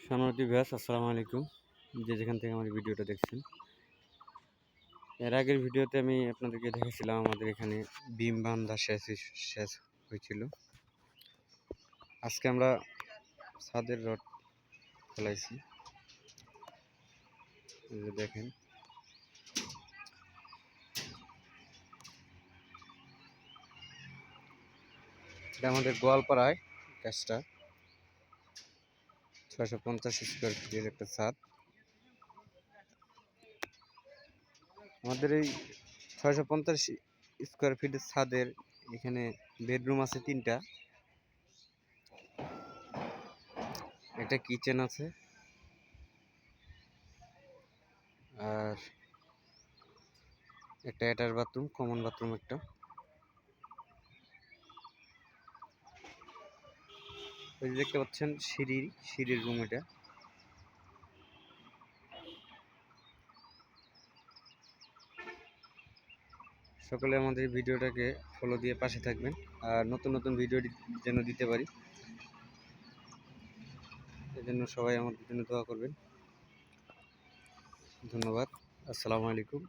সম্মানিত ভিউয়ার্স, আসসালামু আলাইকুম। যে যেখান থেকে আমার ভিডিওটা দেখছেন, এর আগের ভিডিওতে আমি আপনাদেরকে দেখেছিলাম আমাদের এখানে বিম বান্ধা সেচ হয়েছিল। আজকে আমরা ছাদের রড ফেলাইছি, এই যে দেখেন। এটা আমাদের গোয়ালপাড়ায় কাজটা 650 স্কোয়ার ফিটের একটা ছাদ। আমাদের এই 650 স্কোয়ার ফিটের ছাদের এখানে বেডরুম আছে 3টা, একটা কিচেন আছে, আর একটা অ্যাটাচ বাথরুম, কমন বাথরুম একটা। ওই যে দেখতে পাচ্ছেন সিঁড়ির রুম এটা। সকলে আমাদের ভিডিওটাকে ফলো দিয়ে পাশে থাকবেন, আর নতুন নতুন ভিডিও যেন দিতে পারি, এজন্য সবাই আমাদের জন্য দোয়া করবেন। ধন্যবাদ। আসসালামু আলাইকুম।